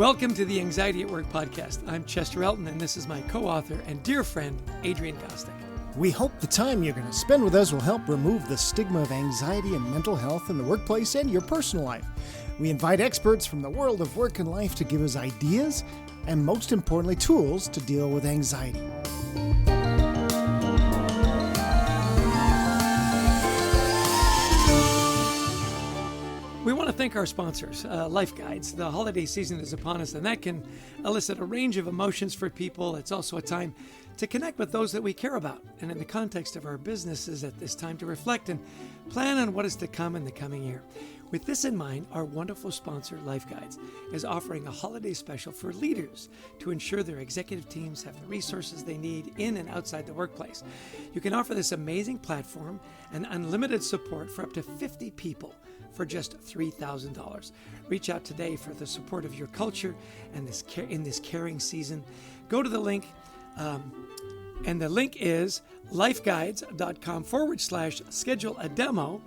Welcome to the Anxiety at Work podcast. I'm Chester Elton, and this is my co-author and dear friend, Adrian Gostick. We hope the time you're going to spend with us will help remove the stigma of anxiety and mental health in the workplace and your personal life. We invite experts from the world of work and life to give us ideas and, most importantly, tools to deal with anxiety. We want to thank our sponsors, Life Guides. The holiday season is upon us, and that can elicit a range of emotions for people. It's also a time to connect with those that we care about, and in the context of our businesses at this time to reflect and plan on what is to come in the coming year. With this in mind, our wonderful sponsor, Life Guides, is offering a holiday special for leaders to ensure their executive teams have the resources they need in and outside the workplace. You can offer this amazing platform and unlimited support for up to 50 people for just $3,000. Reach out today for the support of your culture and in this caring season. Go to the link, and the link is lifeguides.com/schedule a demo.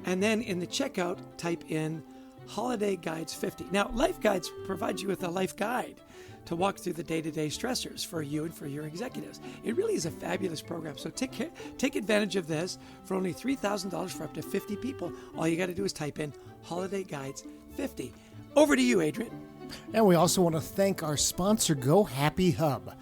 And then in the checkout, type in Holiday Guides 50. Now, Life Guides provides you with a life guide to walk through the day-to-day stressors for you and for your executives. It really is a fabulous program. So take advantage of this for only $3,000 for up to 50 people. All you got to do is type in Holiday Guides 50. Over to you, Adrian. And we also want to thank our sponsor, Go Happy Hub.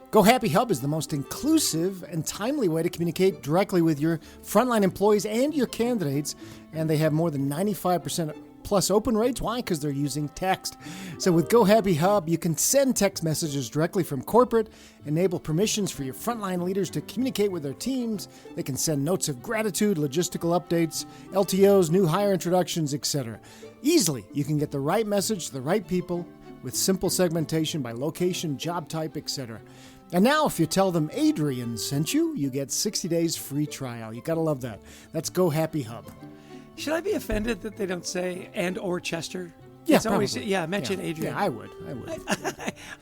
Go Happy Hub is the most inclusive and timely way to communicate directly with your frontline employees and your candidates, and they have more than 95% plus open rates. Why? Because they're using text. So with Go Happy Hub, you can send text messages directly from corporate, enable permissions for your frontline leaders to communicate with their teams. They can send notes of gratitude, logistical updates, LTOs, new hire introductions, etc. Easily, you can get the right message to the right people with simple segmentation by location, job type, etc. And now, if you tell them Adrian sent you, you get 60 days free trial. You gotta love that. That's Go Happy Hub. Should I be offended that they don't say and or Chester? Yeah, it's always, mention Adrian. Yeah, I would.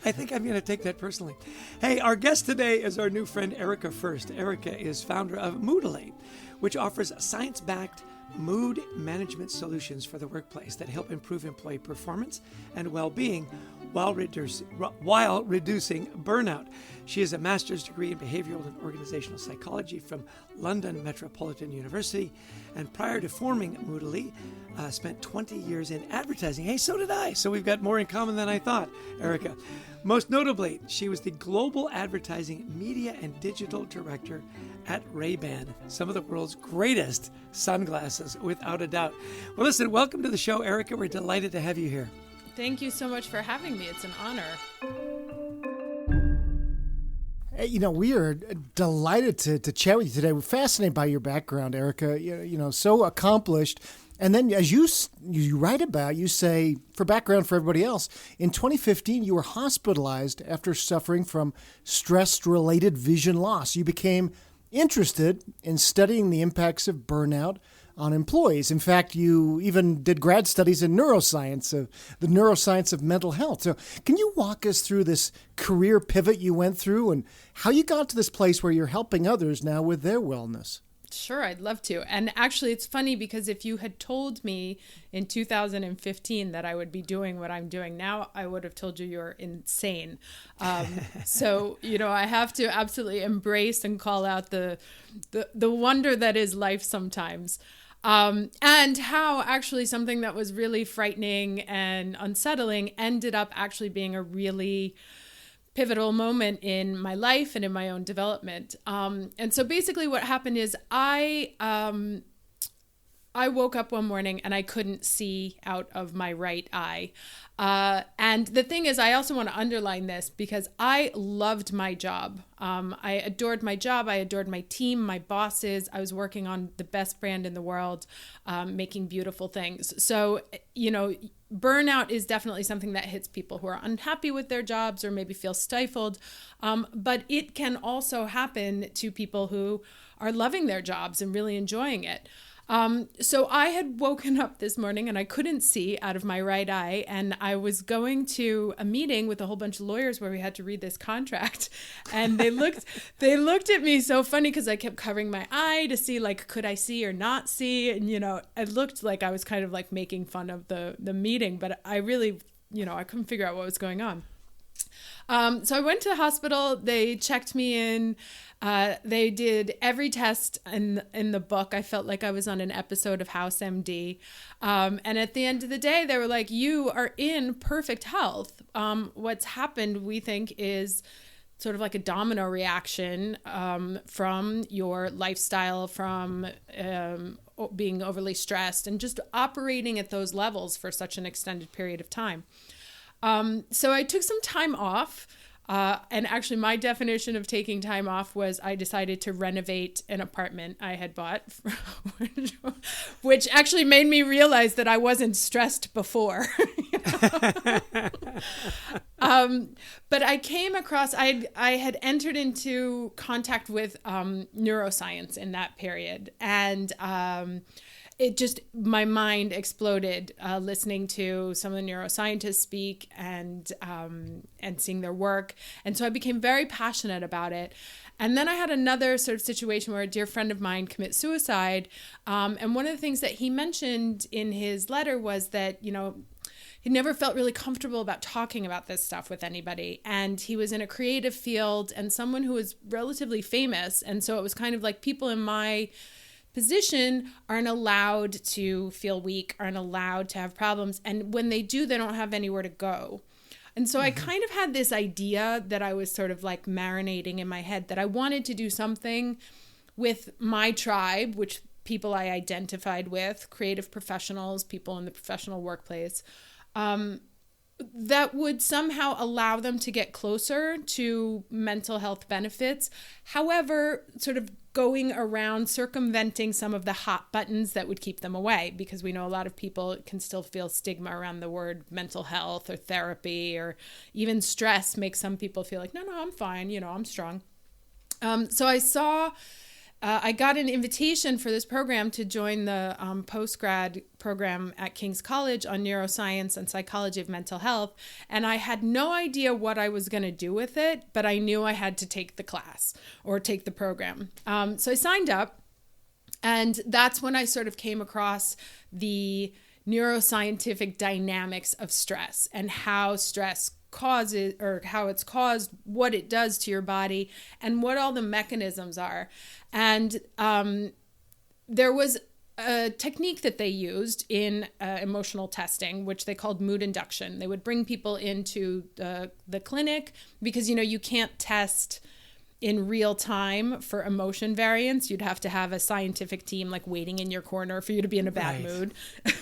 I think I'm going to take that personally. Hey, our guest today is our new friend, Erika Ferszt. Erika is founder of Moodally, which offers science-backed mood management solutions for the workplace that help improve employee performance and well-being while reducing burnout. She has a master's degree in behavioral and organizational psychology from London Metropolitan University, and prior to forming Moodally, spent 20 years in advertising. Hey, so did I. So we've got more in common than I thought, Erika. Most notably, she was the global advertising, media, and digital director at Ray-Ban, some of the world's greatest sunglasses, without a doubt. Well, listen, welcome to the show, Erika. We're delighted to have you here. Thank you so much for having me. It's an honor. Hey, we are delighted to chat with you today. We're fascinated by your background, Erika. So accomplished. And then as you write about, you say, for background for everybody else, in 2015, you were hospitalized after suffering from stress-related vision loss. You became interested in studying the impacts of burnout on employees. In fact, you even did grad studies in neuroscience, the neuroscience of mental health. So can you walk us through this career pivot you went through and how you got to this place where you're helping others now with their wellness? Sure, I'd love to. And actually, it's funny because if you had told me in 2015 that I would be doing what I'm doing now, I would have told you you're insane. So, I have to absolutely embrace and call out the wonder that is life sometimes. And how actually something that was really frightening and unsettling ended up actually being a really pivotal moment in my life and in my own development. And so basically what happened is I woke up one morning and I couldn't see out of my right eye. And the thing is, I also want to underline this because I loved my job. I adored my job. I adored my team, my bosses. I was working on the best brand in the world, making beautiful things. So, burnout is definitely something that hits people who are unhappy with their jobs or maybe feel stifled. But it can also happen to people who are loving their jobs and really enjoying it. So I had woken up this morning and I couldn't see out of my right eye, and I was going to a meeting with a whole bunch of lawyers where we had to read this contract, and they looked at me so funny because I kept covering my eye to see, like, could I see or not see? And, it looked like I was kind of like making fun of the meeting, but I really I couldn't figure out what was going on. So I went to the hospital. They checked me in. They did every test in the book. I felt like I was on an episode of House MD. And at the end of the day, they were like, you are in perfect health. What's happened, we think, is sort of like a domino reaction from your lifestyle, from being overly stressed and just operating at those levels for such an extended period of time. So I took some time off. And actually my definition of taking time off was I decided to renovate an apartment I had bought, which actually made me realize that I wasn't stressed before. But I came across, I had entered into contact with neuroscience in that period. And my mind exploded listening to some of the neuroscientists speak and seeing their work. And so I became very passionate about it. And then I had another sort of situation where a dear friend of mine commit suicide. And one of the things that he mentioned in his letter was that, he never felt really comfortable about talking about this stuff with anybody. And he was in a creative field and someone who was relatively famous. And so it was kind of like people in my position aren't allowed to feel weak, aren't allowed to have problems. And when they do, they don't have anywhere to go. And so I kind of had this idea that I was sort of like marinating in my head that I wanted to do something with my tribe, which people I identified with, creative professionals, people in the professional workplace, that would somehow allow them to get closer to mental health benefits. However, sort of going around circumventing some of the hot buttons that would keep them away, because we know a lot of people can still feel stigma around the word mental health or therapy, or even stress makes some people feel like, no, I'm fine, I'm strong. So I got an invitation for this program to join the postgrad program at King's College on neuroscience and psychology of mental health. And I had no idea what I was going to do with it, but I knew I had to take the class or take the program. So I signed up, and that's when I sort of came across the neuroscientific dynamics of stress and how stress causes, or how it's caused, what it does to your body, and what all the mechanisms are. And there was a technique that they used in emotional testing, which they called mood induction. They would bring people into the clinic because, you can't test in real time for emotion variance. You'd have to have a scientific team like waiting in your corner for you to be in a bad mood.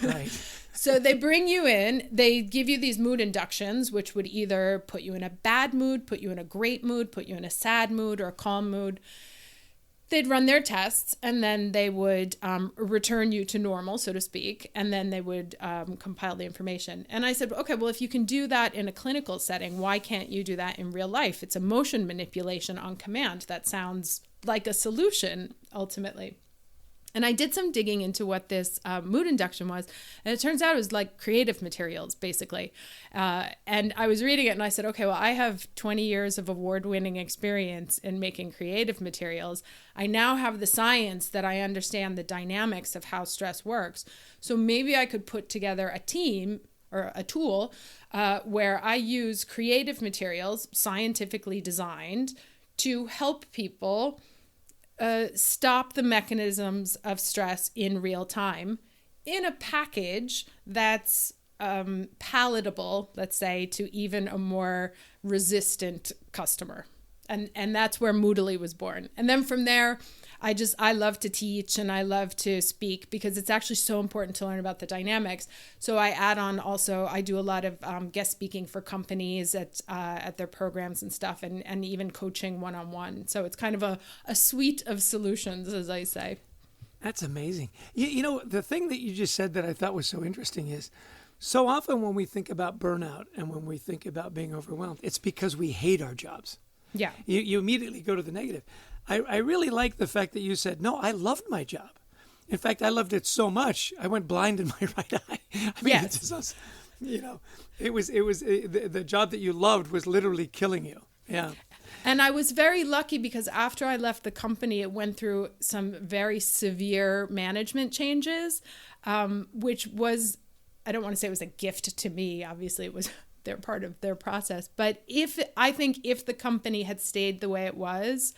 Right. So they bring you in, they give you these mood inductions, which would either put you in a bad mood, put you in a great mood, put you in a sad mood or a calm mood. They'd run their tests, and then they would return you to normal, so to speak, and then they would compile the information. And I said, okay, well, if you can do that in a clinical setting, why can't you do that in real life? It's emotion manipulation on command. That sounds like a solution, ultimately. And I did some digging into what this mood induction was, and it turns out it was like creative materials, basically. And I was reading it, and I said, okay, well, I have 20 years of award-winning experience in making creative materials. I now have the science that I understand the dynamics of how stress works. So maybe I could put together a team or a tool where I use creative materials, scientifically designed, to help people stop the mechanisms of stress in real time in a package that's palatable, let's say, to even a more resistant customer. And that's where Moodally was born. And then from there, I love to teach and I love to speak because it's actually so important to learn about the dynamics. So I add on also, I do a lot of guest speaking for companies at their programs and stuff, and even coaching one-on-one. So it's kind of a suite of solutions, as I say. That's amazing. The thing that you just said that I thought was so interesting is, so often when we think about burnout and when we think about being overwhelmed, it's because we hate our jobs. Yeah. You immediately go to the negative. I really like the fact that you said, no, I loved my job. In fact, I loved it so much, I went blind in my right eye. I mean, yes. It's just, it was the job that you loved was literally killing you. Yeah. And I was very lucky because after I left the company, it went through some very severe management changes, which was, I don't want to say it was a gift to me. Obviously, it was they're part of their process. But I think if the company had stayed the way it was,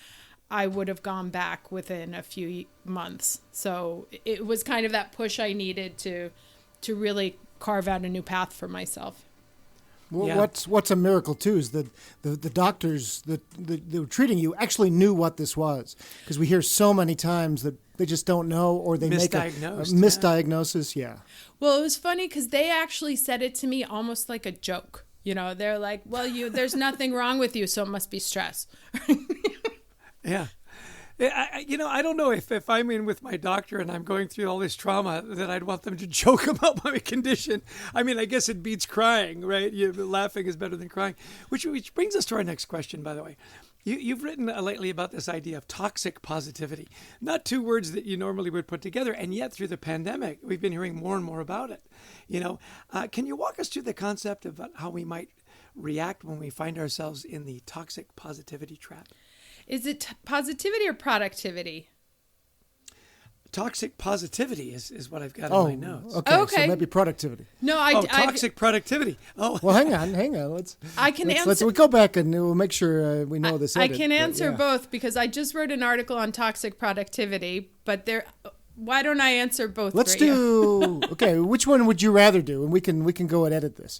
I would have gone back within a few months. So it was kind of that push I needed to really carve out a new path for myself. Well, Yeah. what's a miracle too is that the doctors that were treating you actually knew what this was, because we hear so many times that they just don't know, or they make a misdiagnosis. Yeah. Well, it was funny because they actually said it to me almost like a joke. You know, they're like, "Well, there's nothing wrong with you, so it must be stress." Yeah. I don't know if I'm in with my doctor and I'm going through all this trauma that I'd want them to joke about my condition. I mean, I guess it beats crying, right? Laughing is better than crying, which brings us to our next question, by the way. You've written lately about this idea of toxic positivity, not two words that you normally would put together, and yet through the pandemic, we've been hearing more and more about it. Can you walk us through the concept of how we might react when we find ourselves in the toxic positivity trap? Is it positivity or productivity? Toxic positivity is what I've got in my notes. Okay. So maybe productivity. No, toxic productivity. Oh, well, hang on. Let's we go back and we'll make sure we know this. I can answer both because I just wrote an article on toxic productivity. But why don't I answer both? Let's do. Okay, which one would you rather do? And we can go and edit this.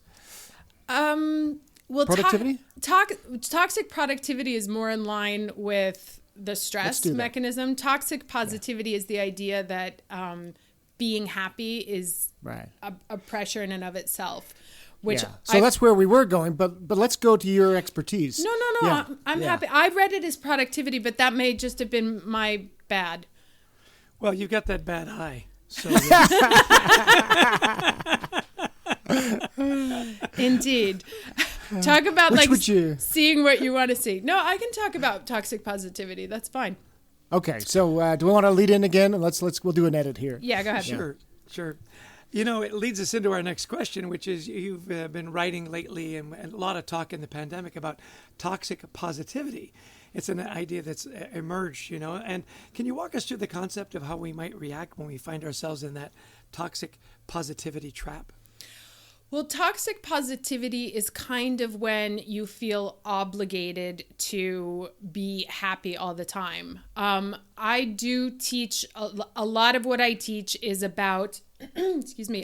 Well, productivity? Toxic productivity is more in line with the stress mechanism. Toxic positivity is the idea that being happy is a pressure in and of itself. So that's where we were going, but let's go to your expertise. No. Yeah. I'm happy. I read it as productivity, but that may just have been my bad. Well, you got that bad eye. So Indeed. Talk about seeing what you want to see. No, I can talk about toxic positivity. That's fine. Okay, so do we want to lead in again? We'll do an edit here. Yeah, go ahead. Sure. It leads us into our next question, which is you've been writing lately and a lot of talk in the pandemic about toxic positivity. It's an idea that's emerged, and can you walk us through the concept of how we might react when we find ourselves in that toxic positivity trap? Well, toxic positivity is kind of when you feel obligated to be happy all the time. I do teach, a lot of what I teach is about,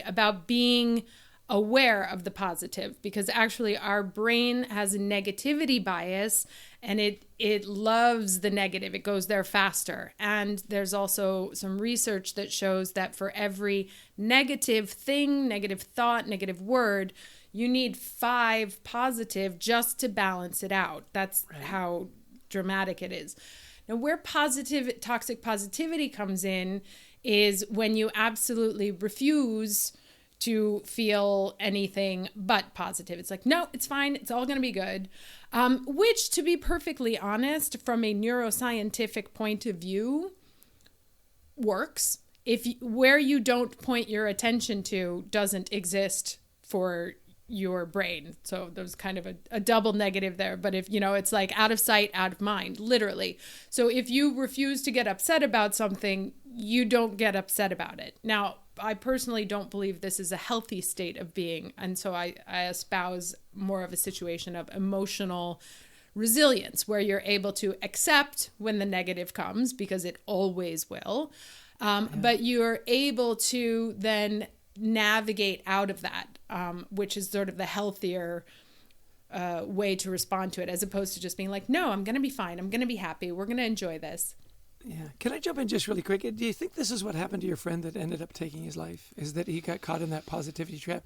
about being aware of the positive, because actually our brain has a negativity bias and it loves the negative. It goes there faster. And there's also some research that shows that for every negative thing, negative thought, negative word, you need 5 positive just to balance it out. That's how dramatic it is. Now, where toxic positivity comes in is when you absolutely refuse to feel anything but positive. It's like, no, it's fine. It's all going to be good. Which, to be perfectly honest, from a neuroscientific point of view, works. Where you don't point your attention to doesn't exist for your brain. So there's kind of a double negative there. But it's like out of sight, out of mind, literally. So if you refuse to get upset about something, you don't get upset about it. Now, I personally don't believe this is a healthy state of being. And so I espouse more of a situation of emotional resilience, where you're able to accept when the negative comes, because it always will. But you're able to then navigate out of that, which is sort of the healthier way to respond to it, as opposed to just being like, no, I'm going to be fine. I'm going to be happy. We're going to enjoy this. Yeah. Can I jump in just really quick? Do you think this is what happened to your friend that ended up taking his life? Is that he got caught in that positivity trap,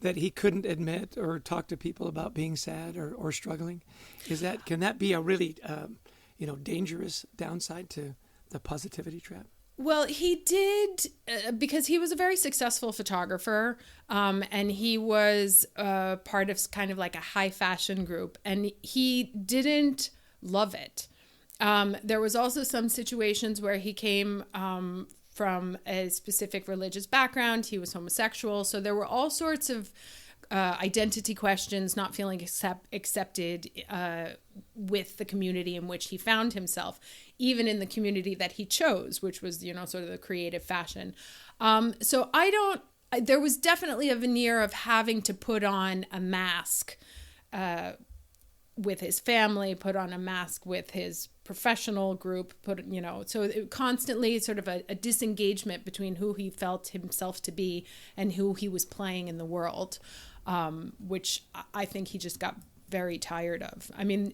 that he couldn't admit or talk to people about being sad or struggling? Can that be a really dangerous downside to the positivity trap? Well, he did, because he was a very successful photographer, and he was part of kind of like a high fashion group, and he didn't love it. There was also some situations where he came from a specific religious background. He was homosexual. So there were all sorts of identity questions, not feeling accepted with the community in which he found himself, even in the community that he chose, which was, sort of the creative fashion. So I there was definitely a veneer of having to put on a mask with his family, put on a mask with his professional group, so constantly sort of a disengagement between who he felt himself to be and who he was playing in the world, which I think he just got very tired of. I mean,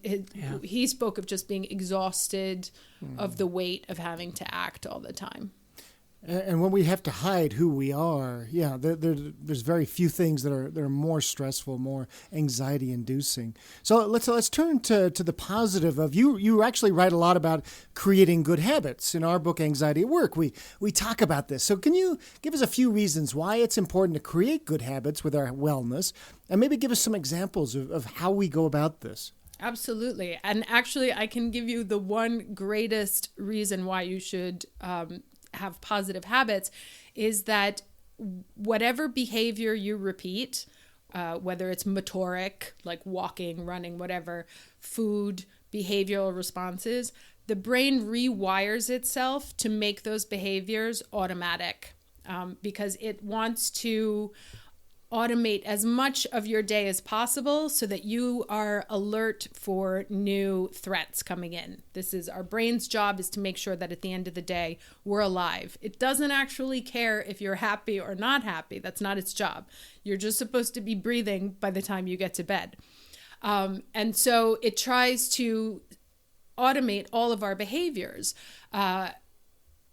he spoke of just being exhausted of the weight of having to act all the time. And when we have to hide who we are, there's very few things that are more stressful, more anxiety-inducing. So let's turn to the positive of you. You actually write a lot about creating good habits. In our book, Anxiety at Work, we talk about this. So can you give us a few reasons why it's important to create good habits with our wellness, and maybe give us some examples of how we go about this? Absolutely. And actually, I can give you the one greatest reason why you should have positive habits is that whatever behavior you repeat, whether it's motoric, like walking, running, whatever, food, behavioral responses, the brain rewires itself to make those behaviors automatic, because it wants to automate as much of your day as possible so that you are alert for new threats coming in. This is our brain's job, is to make sure that at the end of the day, we're alive. It doesn't actually care if you're happy or not happy. That's not its job. You're just supposed to be breathing by the time you get to bed. And so it tries to automate all of our behaviors.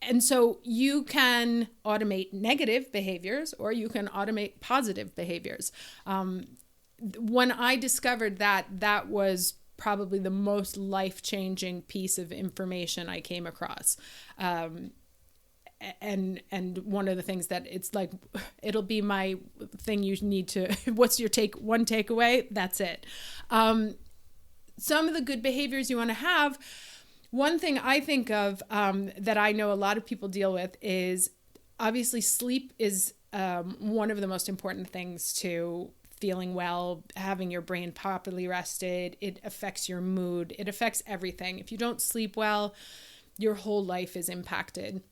And so you can automate negative behaviors or you can automate positive behaviors. When I discovered that was probably the most life-changing piece of information I came across. And one of the things that it's like, it'll be my thing you need to, what's your one takeaway? That's it. Some of the good behaviors you want to have. One thing I think of that I know a lot of people deal with is obviously sleep is one of the most important things to feeling well, having your brain properly rested. It affects your mood. It affects everything. If you don't sleep well, your whole life is impacted.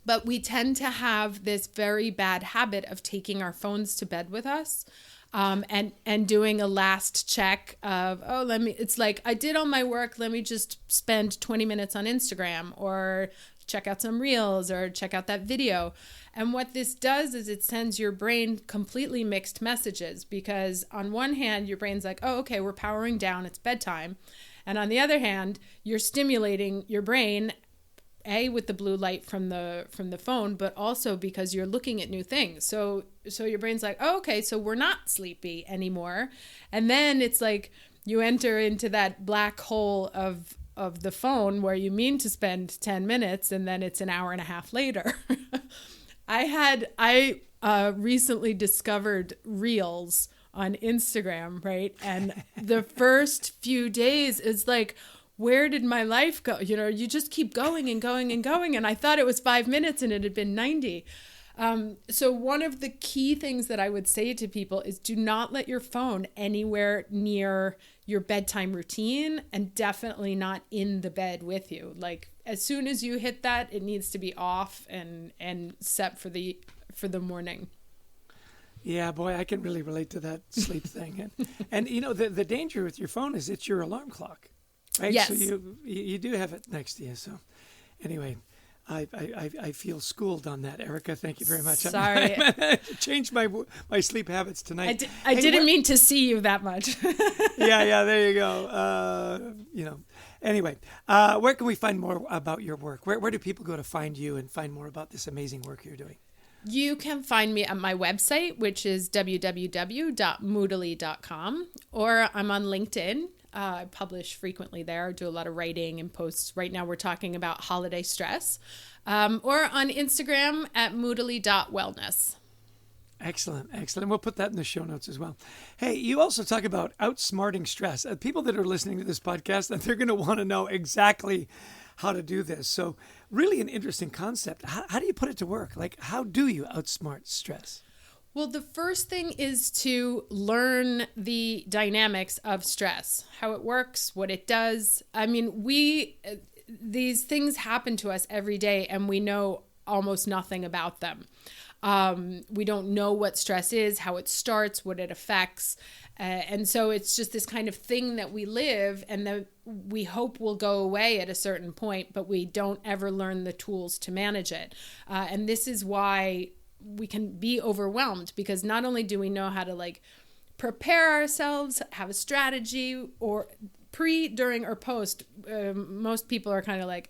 But we tend to have this very bad habit of taking our phones to bed with us. And doing a last check of, it's like, I did all my work. Let me just spend 20 minutes on Instagram or check out some reels or check out that video. And what this does is it sends your brain completely mixed messages, because on one hand, your brain's like, oh, okay, we're powering down. It's bedtime. And on the other hand, you're stimulating your brain, with the blue light from the phone, but also because you're looking at new things. So your brain's like, oh, okay, so we're not sleepy anymore. And then it's like you enter into that black hole of the phone where you mean to spend 10 minutes and then it's an hour and a half later. I recently discovered Reels on Instagram, right? And the first few days is like, where did my life go? You just keep going and going and going. And I thought it was 5 minutes and it had been 90. So one of the key things that I would say to people is do not let your phone anywhere near your bedtime routine, and definitely not in the bed with you. Like as soon as you hit that, it needs to be off and set for the morning. Yeah, boy, I can really relate to that sleep thing. And the danger with your phone is it's your alarm clock. Right? Yes. So you do have it next to you. So anyway, I feel schooled on that, Erika. Thank you very much. Sorry. I changed my sleep habits tonight. I didn't mean to see you that much. Yeah, there you go. Anyway, where can we find more about your work? Where do people go to find you and find more about this amazing work you're doing? You can find me at my website, which is www.moodally.com, or I'm on LinkedIn. I publish frequently there, do a lot of writing and posts. Right now we're talking about holiday stress. Or on Instagram at moodally.wellness. Excellent. We'll put that in the show notes as well. Hey, you also talk about outsmarting stress. People that are listening to this podcast, they're going to want to know exactly how to do this. So really an interesting concept. How do you put it to work? Like, how do you outsmart stress? Well, the first thing is to learn the dynamics of stress, how it works, what it does. I mean, these things happen to us every day and we know almost nothing about them. We don't know what stress is, how it starts, what it affects. And so it's just this kind of thing that we live and that we hope will go away at a certain point, but we don't ever learn the tools to manage it. And this is why we can be overwhelmed, because not only do we know how to like prepare ourselves, have a strategy, or pre, during, or post. Most people are kind of like,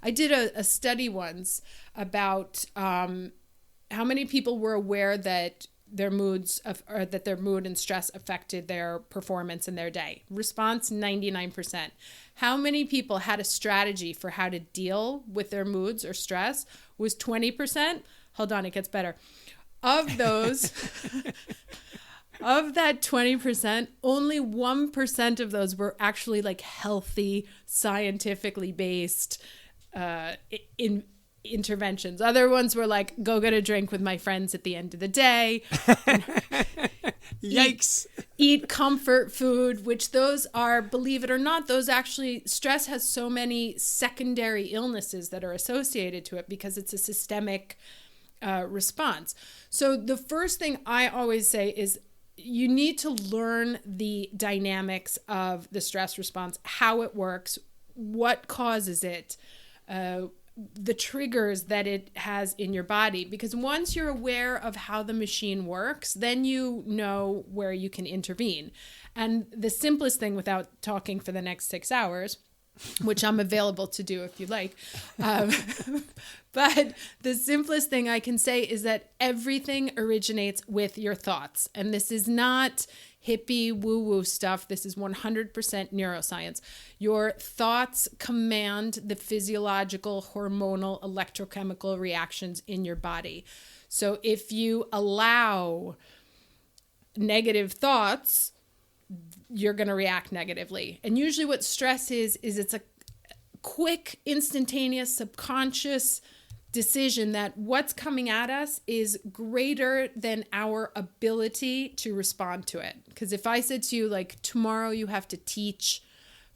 I did a study once about how many people were aware that their or that their mood and stress affected their performance in their day. Response, 99%. How many people had a strategy for how to deal with their moods or stress? Was 20%. Hold on, it gets better. Of those, of that 20%, only 1% of those were actually like healthy, scientifically based interventions. Other ones were like, go get a drink with my friends at the end of the day. Yikes. Eat comfort food, which those are, believe it or not, those actually, stress has so many secondary illnesses that are associated to it because it's a systemic response. So the first thing I always say is you need to learn the dynamics of the stress response, how it works, what causes it, the triggers that it has in your body. Because once you're aware of how the machine works, then you know where you can intervene. And the simplest thing, without talking for the next 6 hours, which I'm available to do if you like, but the simplest thing I can say is that everything originates with your thoughts. And this is not hippie woo-woo stuff. This is 100% neuroscience. Your thoughts command the physiological, hormonal, electrochemical reactions in your body. So if you allow negative thoughts, you're going to react negatively. And usually what stress is it's a quick, instantaneous, subconscious decision that what's coming at us is greater than our ability to respond to it. Because if I said to you, like, tomorrow you have to teach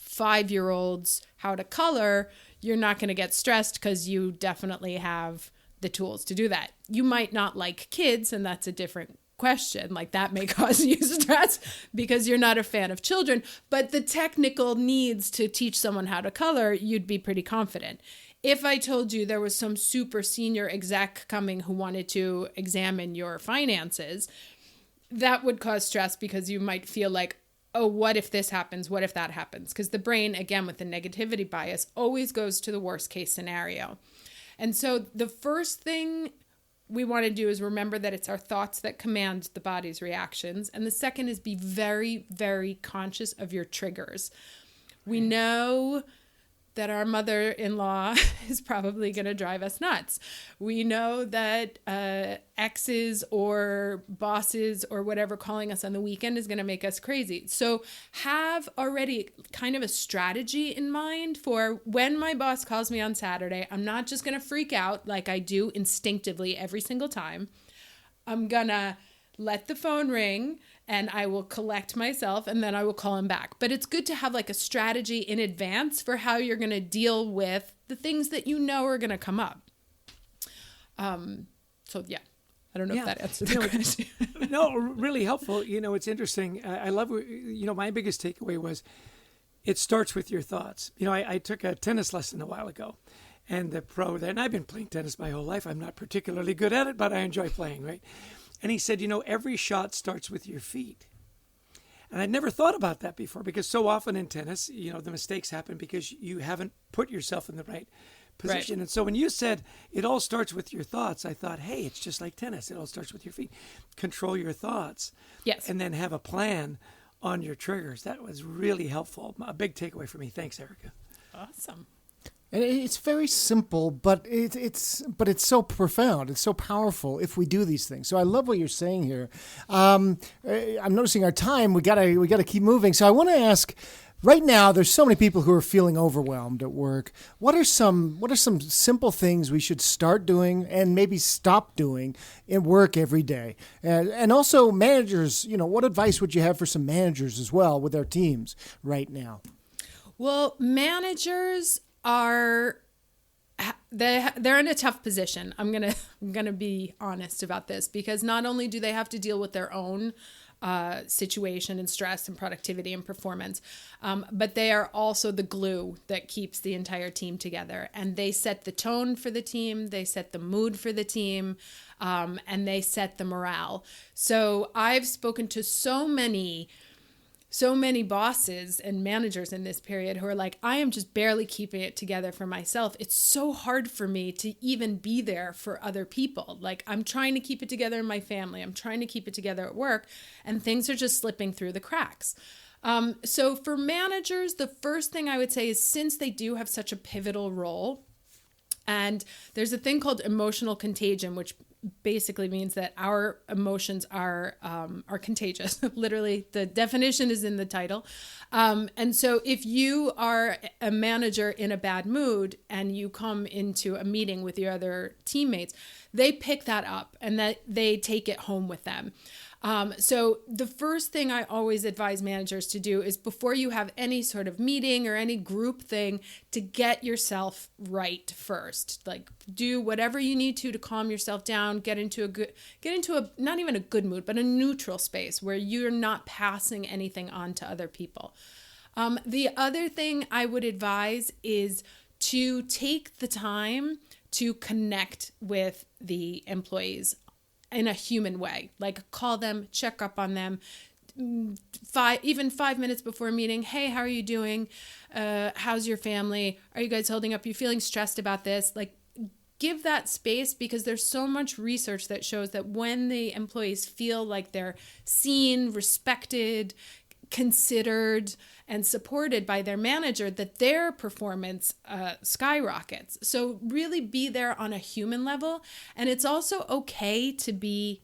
5-year-olds how to color, you're not going to get stressed because you definitely have the tools to do that. You might not like kids, and that's a different question. Like, that may cause you stress because you're not a fan of children, but the technical needs to teach someone how to color, you'd be pretty confident. If I told you there was some super senior exec coming who wanted to examine your finances, that would cause stress because you might feel like, oh, what if this happens? What if that happens? Because the brain, again, with the negativity bias, always goes to the worst case scenario. And so the first thing we want to do is remember that it's our thoughts that command the body's reactions. And the second is be very, very conscious of your triggers. We know that our mother-in-law is probably going to drive us nuts. We know that exes or bosses or whatever calling us on the weekend is going to make us crazy. So have already kind of a strategy in mind for when my boss calls me on Saturday. I'm not just going to freak out like I do instinctively every single time. I'm going to let the phone ring and I will collect myself and then I will call him back. But it's good to have like a strategy in advance for how you're going to deal with the things that you know are going to come up. So yeah, I don't know if that answers the question. No, really helpful. You know, it's interesting. I love, my biggest takeaway was it starts with your thoughts. You know, I took a tennis lesson a while ago and the pro there, and I've been playing tennis my whole life. I'm not particularly good at it, but I enjoy playing, right? And he said, every shot starts with your feet. And I'd never thought about that before because so often in tennis, the mistakes happen because you haven't put yourself in the right position. Right. And so when you said it all starts with your thoughts, I thought, hey, it's just like tennis. It all starts with your feet. Control your thoughts. Yes. And then have a plan on your triggers. That was really helpful. A big takeaway for me. Thanks, Erika. Awesome. And it's very simple, but it's so profound. It's so powerful if we do these things. So I love what you're saying here. I'm noticing our time. We gotta keep moving. So I want to ask. Right now, there's so many people who are feeling overwhelmed at work. What are some simple things we should start doing and maybe stop doing in work every day? And also managers. What advice would you have for some managers as well with their teams right now? Well, managers they're in a tough position. I'm gonna be honest about this, because not only do they have to deal with their own situation and stress and productivity and performance, but they are also the glue that keeps the entire team together. And they set the tone for the team, they set the mood for the team, and they set the morale. So I've spoken to so many bosses and managers in this period who are like, I am just barely keeping it together for myself. It's so hard for me to even be there for other people. Like, I'm trying to keep it together in my family. I'm trying to keep it together at work, and things are just slipping through the cracks. So for managers, the first thing I would say is, since they do have such a pivotal role, and there's a thing called emotional contagion, which basically means that our emotions are contagious. Literally, the definition is in the title. And so if you are a manager in a bad mood and you come into a meeting with your other teammates, they pick that up and that they take it home with them. So the first thing I always advise managers to do is, before you have any sort of meeting or any group thing, to get yourself right first. Like, do whatever you need to calm yourself down, get into a not even a good mood, but a neutral space where you're not passing anything on to other people. The other thing I would advise is to take the time to connect with the employees in a human way. Like, call them, check up on them, 5 minutes before a meeting. Hey, how are you doing? How's your family? Are you guys holding up? You feeling stressed about this? Like, give that space, because there's so much research that shows that when the employees feel like they're seen, respected, considered, and supported by their manager, that their performance skyrockets. So really be there on a human level. And it's also okay to be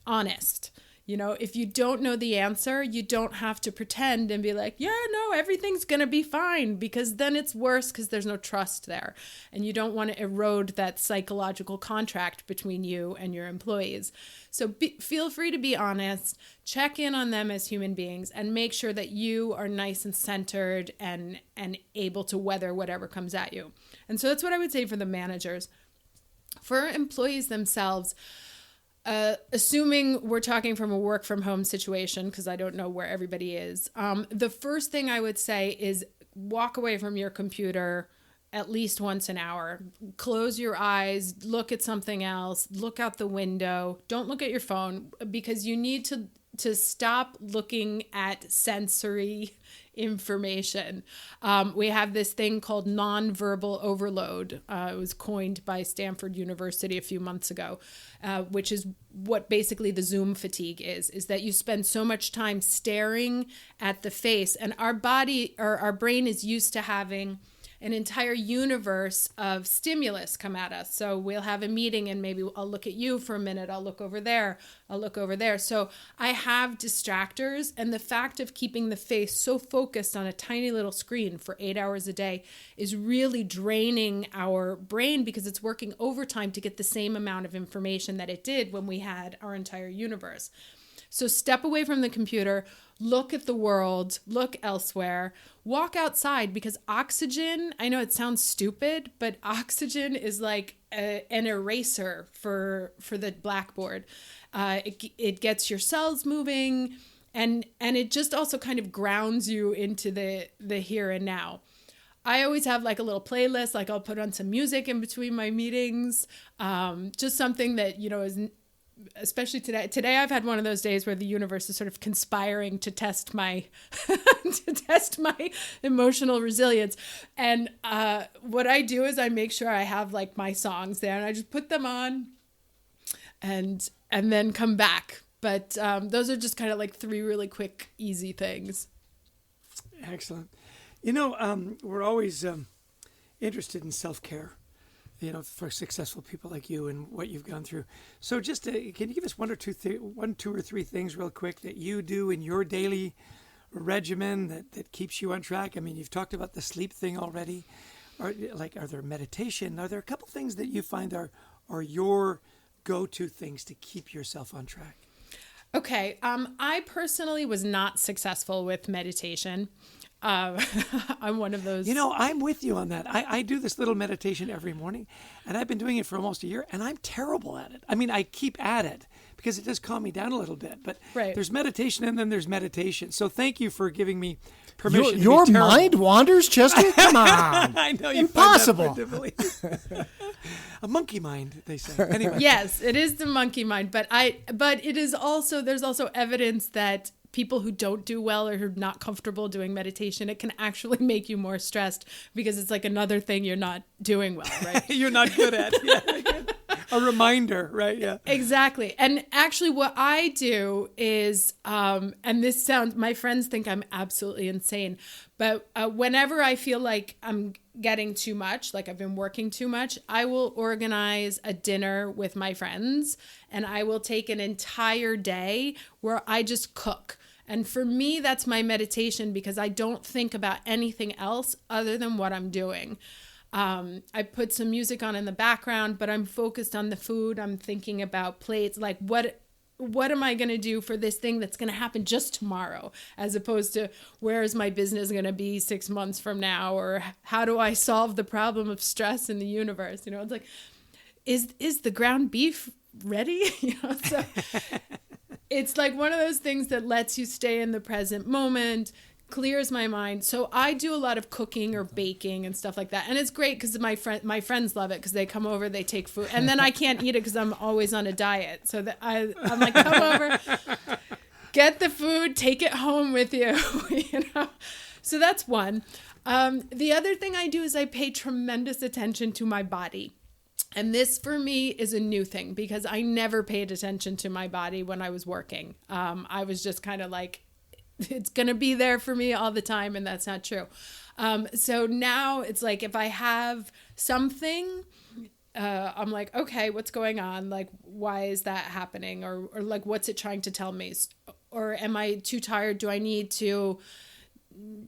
honest. You know, if you don't know the answer, you don't have to pretend and be like, yeah, no, everything's going to be fine, because then it's worse, because there's no trust there. And you don't want to erode that psychological contract between you and your employees. So feel free to be honest, check in on them as human beings, and make sure that you are nice and centered and able to weather whatever comes at you. And so that's what I would say for the managers. For employees themselves, assuming we're talking from a work from home situation, because I don't know where everybody is, the first thing I would say is walk away from your computer at least once an hour. Close your eyes, look at something else, look out the window. Don't look at your phone, because you need to stop looking at sensory information. We have this thing called nonverbal overload. It was coined by Stanford University a few months ago, which is what basically the Zoom fatigue is that you spend so much time staring at the face, and our body or our brain is used to having an entire universe of stimulus come at us. So we'll have a meeting and maybe I'll look at you for a minute. I'll look over there. I'll look over there. So I have distractors, and the fact of keeping the face so focused on a tiny little screen for 8 hours a day is really draining our brain, because it's working overtime to get the same amount of information that it did when we had our entire universe. So step away from the computer, look at the world, look elsewhere, walk outside, because oxygen, I know it sounds stupid, but oxygen is like an eraser for the blackboard. It gets your cells moving, and it just also kind of grounds you into the here and now. I always have like a little playlist, like I'll put on some music in between my meetings, just something that, you know, is, especially today I've had one of those days where the universe is sort of conspiring to test my emotional resilience. And what I do is I make sure I have like my songs there, and I just put them on and then come back. But those are just kind of like 3 really quick, easy things. Excellent. You know, we're always interested in self-care, you know, for successful people like you and what you've gone through. So just can you give us one, two or three things real quick that you do in your daily regimen that keeps you on track? I mean, you've talked about the sleep thing already. Are there meditation? Are there a couple things that you find are your go-to things to keep yourself on track? Okay. I personally was not successful with meditation. I'm one of those. I'm with you on that. I do this little meditation every morning, and I've been doing it for almost a year, and I'm terrible at it. I mean, I keep at it because it does calm me down a little bit. But there's meditation, and then there's meditation. So thank you for giving me permission. Your mind wanders, Chester? Come on. I know you Impossible. Find that hard to believe. A monkey mind, they say. Anyway. Yes, it is the monkey mind, but it is also, there's also evidence that people who don't do well or who are not comfortable doing meditation, it can actually make you more stressed because it's like another thing you're not doing well, right? You're not good at. Yeah. A reminder, right? Yeah. Exactly. And actually what I do is, and this sounds, my friends think I'm absolutely insane, but whenever I feel like I'm getting too much, like I've been working too much, I will organize a dinner with my friends and I will take an entire day where I just cook. And for me, that's my meditation because I don't think about anything else other than what I'm doing. I put some music on in the background, but I'm focused on the food. I'm thinking about plates, like what am I going to do for this thing that's going to happen just tomorrow, as opposed to where is my business going to be 6 months from now, or how do I solve the problem of stress in the universe? It's like, is the ground beef ready? So it's like one of those things that lets you stay in the present moment, clears my mind. So I do a lot of cooking or baking and stuff like that. And it's great because my friends love it because they come over, they take food. And then I can't eat it because I'm always on a diet. So that I'm like, come over, get the food, take it home with you. So that's one. The other thing I do is I pay tremendous attention to my body. And this for me is a new thing because I never paid attention to my body when I was working. I was just kind of like, it's going to be there for me all the time. And that's not true. So now it's like, if I have something, I'm like, okay, what's going on? Like, why is that happening? Or like, what's it trying to tell me? Or am I too tired? Do I need to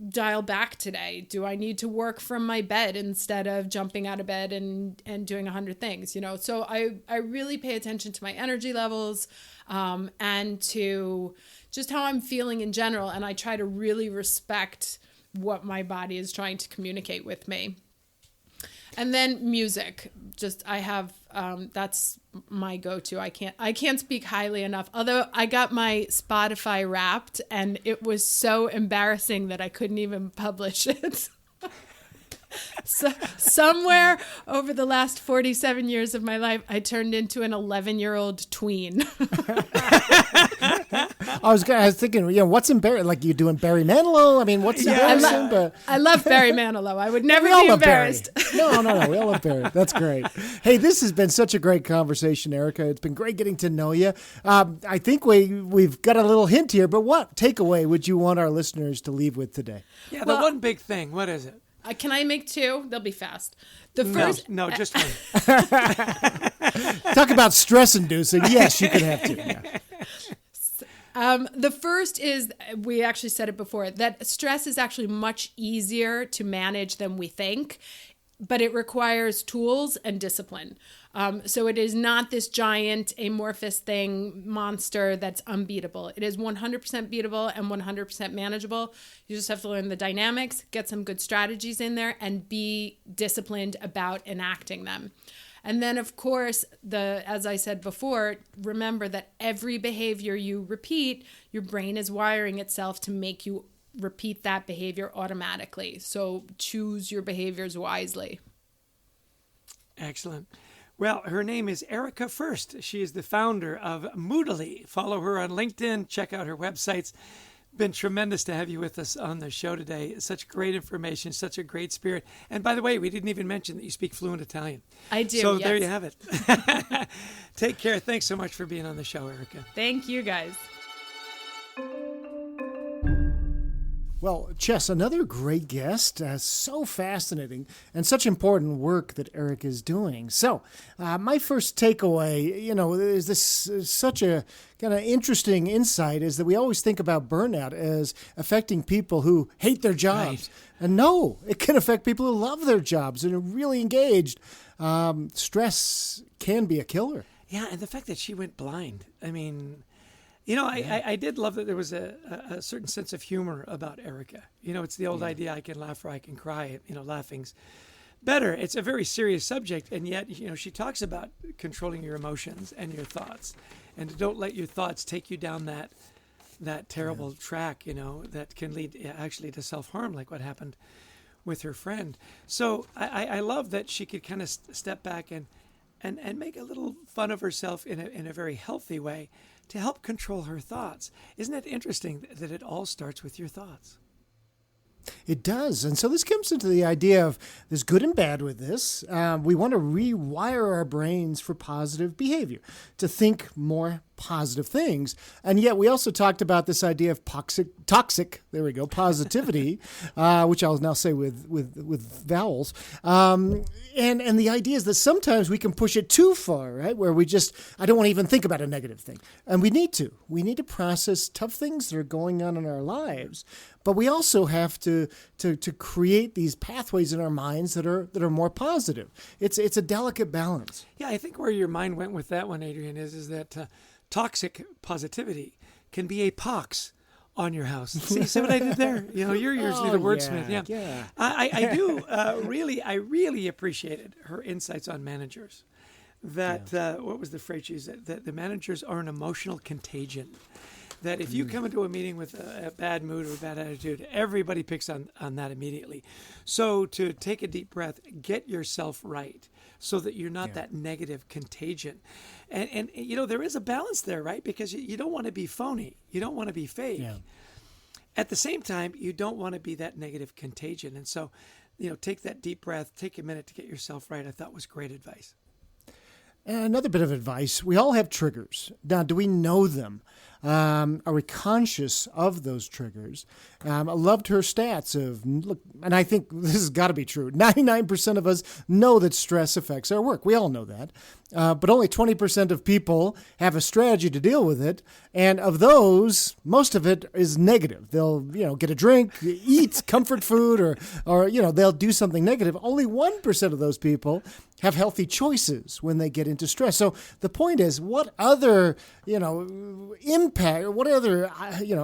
dial back today? Do I need to work from my bed instead of jumping out of bed and doing 100 things, So I really pay attention to my energy levels, and to just how I'm feeling in general. And I try to really respect what my body is trying to communicate with me. And then music, just I have, that's my go-to. I can't speak highly enough. Although I got my Spotify Wrapped and it was so embarrassing that I couldn't even publish it. So somewhere over the last 47 years of my life, I turned into an 11-year-old tween. I was thinking, what's embarrassing? Like you doing Barry Manilow? I mean, what's embarrassing? I love Barry Manilow. I would never be embarrassed. No. We all love Barry. That's great. Hey, this has been such a great conversation, Erika. It's been great getting to know you. I think we've got a little hint here, but what takeaway would you want our listeners to leave with today? Yeah, the one big thing. What is it? Can I make two? They'll be fast. The first, no, just one. Talk about stress-inducing. Yes, you can have two. Yeah. The first is, we actually said it before, that stress is actually much easier to manage than we think, but it requires tools and discipline. So it is not this giant amorphous thing, monster that's unbeatable. It is 100% beatable and 100% manageable. You just have to learn the dynamics, get some good strategies in there, and be disciplined about enacting them. And then, of course, as I said before, remember that every behavior you repeat, your brain is wiring itself to make you repeat that behavior automatically. So choose your behaviors wisely. Excellent. Well, her name is Erika Ferszt. She is the founder of Moodally. Follow her on LinkedIn. Check out her websites. Been tremendous to have you with us on the show today. Such great information, such a great spirit. And by the way, we didn't even mention that you speak fluent Italian. I do. So yes. There you have it. Take care. Thanks so much for being on the show, Erika. Thank you, guys. Well, Chess, another great guest, so fascinating, and such important work that Erika is doing. So, my first takeaway, is this such a kind of interesting insight, is that we always think about burnout as affecting people who hate their jobs. Right. And no, it can affect people who love their jobs and are really engaged. Stress can be a killer. Yeah, and the fact that she went blind, I mean, I did love that there was a certain sense of humor about Erika. It's the old idea, I can laugh or I can cry. Laughing's better. It's a very serious subject, and yet, she talks about controlling your emotions and your thoughts, and don't let your thoughts take you down that terrible track, that can lead actually to self-harm, like what happened with her friend. So I love that she could kind of step back and make a little fun of herself in a very healthy way to help control her thoughts. Isn't it interesting that it all starts with your thoughts? It does. And so this comes into the idea of there's good and bad with this. We want to rewire our brains for positive behavior, to think more positive things. And yet we also talked about this idea of toxic, there we go, positivity, which I'll now say with vowels. And the idea is that sometimes we can push it too far, right? Where I don't want to even think about a negative thing. And we need to. We need to process tough things that are going on in our lives. But we also have to create these pathways in our minds that are more positive. It's a delicate balance. Yeah, I think where your mind went with that one, Adrian, is that toxic positivity can be a pox on your house. See what I did there? You're usually the wordsmith. Yeah. I do I really appreciated her insights on managers. That what was the phrase she used? That the managers are an emotional contagion. That if you come into a meeting with a bad mood or a bad attitude, everybody picks on that immediately. So to take a deep breath, get yourself right so that you're not that negative contagion. And there is a balance there, right? Because you don't want to be phony. You don't want to be fake. Yeah. At the same time, you don't want to be that negative contagion. And so, take that deep breath, take a minute to get yourself right. I thought was great advice. And another bit of advice, we all have triggers. Now, do we know them? Are we conscious of those triggers? I loved her stats and I think this has got to be true. 99% of us know that stress affects our work. We all know that. But only 20% of people have a strategy to deal with it. And of those, most of it is negative. They'll, get a drink, eat comfort food, or they'll do something negative. Only 1% of those people have healthy choices when they get into stress. So the point is, what other, impact, what other,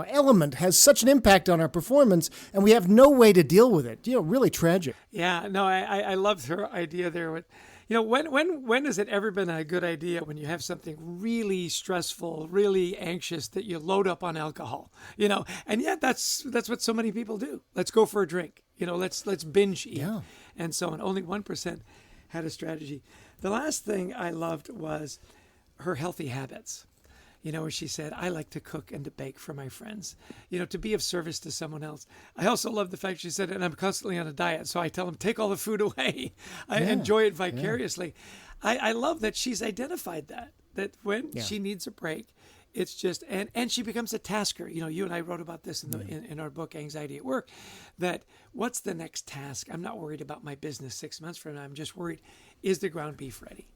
element has such an impact on our performance, and we have no way to deal with it? Really tragic. Yeah, no, I loved her idea there. When has it ever been a good idea when you have something really stressful, really anxious, that you load up on alcohol? And yet that's what so many people do. Let's go for a drink. Let's binge eat, and so on. Only 1% had a strategy. The last thing I loved was her healthy habits. Where she said, I like to cook and to bake for my friends, to be of service to someone else. I also love the fact she said, and I'm constantly on a diet, so I tell them, take all the food away. I enjoy it vicariously. Yeah. I love that she's identified that when she needs a break, it's just, and she becomes a tasker. You and I wrote about this in our book, Anxiety at Work, that what's the next task? I'm not worried about my business 6 months from now. I'm just worried, is the ground beef ready?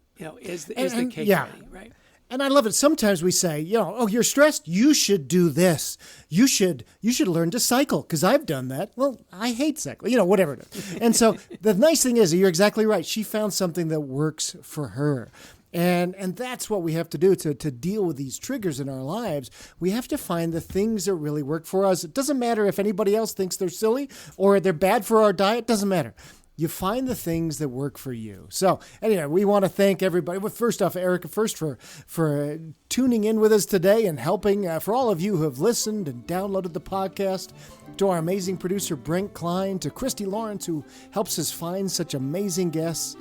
Is the cake ready, right? And I love it. Sometimes we say, you're stressed. You should do this. You should learn to cycle because I've done that. Well, I hate cycling, whatever it is. And so the nice thing is, you're exactly right. She found something that works for her. And that's what we have to do to deal with these triggers in our lives. We have to find the things that really work for us. It doesn't matter if anybody else thinks they're silly or they're bad for our diet. It doesn't matter. You find the things that work for you. So anyway, we want to thank everybody. Well, first off, Erika Ferszt for tuning in with us today and helping. For all of you who have listened and downloaded the podcast, to our amazing producer, Brent Klein, to Christy Lawrence, who helps us find such amazing guests.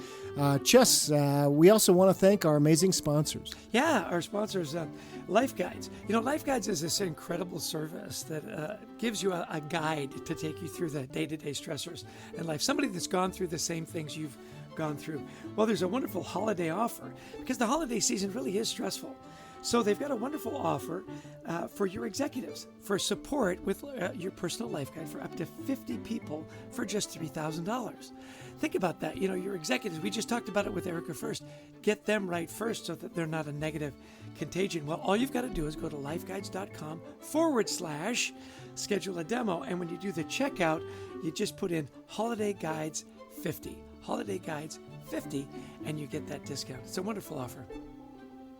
Chess, we also want to thank our amazing sponsors. Yeah, our sponsors, Life Guides. Life Guides is this incredible service that gives you a guide to take you through the day-to-day stressors in life. Somebody that's gone through the same things you've gone through. Well, there's a wonderful holiday offer because the holiday season really is stressful. So they've got a wonderful offer for your executives for support with your personal life guide for up to 50 people for just $3,000. Think about that. Your executives, we just talked about it with Erika Ferszt. Get them right first so that they're not a negative contagion. Well, all you've got to do is go to lifeguides.com/schedule a demo. And when you do the checkout, you just put in Holiday Guides 50. Holiday Guides 50, and you get that discount. It's a wonderful offer.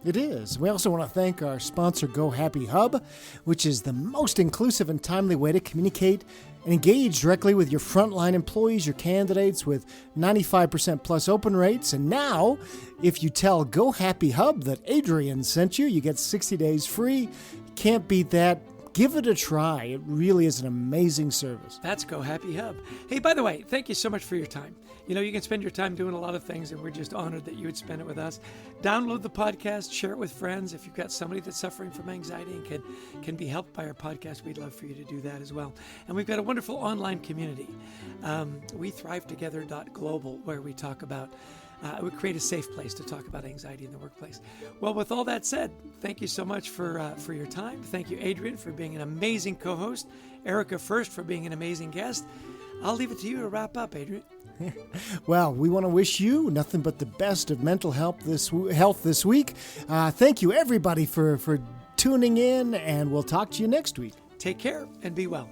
It is. We also want to thank our sponsor, Go Happy Hub, which is the most inclusive and timely way to communicate and engage directly with your frontline employees, your candidates, with 95% plus open rates. And now, if you tell Go Happy Hub that Adrian sent you, you get 60 days free. Can't beat that. Give it a try. It really is an amazing service. That's Go Happy Hub. Hey, by the way, thank you so much for your time. You know, you can spend your time doing a lot of things, and we're just honored that you would spend it with us. Download the podcast, share it with friends. If you've got somebody that's suffering from anxiety and can be helped by our podcast, we'd love for you to do that as well. And we've got a wonderful online community, WeThriveTogether.global, where we talk about we create a safe place to talk about anxiety in the workplace. Well, with all that said, thank you so much for your time. Thank you, Adrian, for being an amazing co-host. Erika Ferszt for being an amazing guest. I'll leave it to you to wrap up, Adrian. Well, we want to wish you nothing but the best of mental health this week. Thank you, everybody, for tuning in, and we'll talk to you next week. Take care and be well.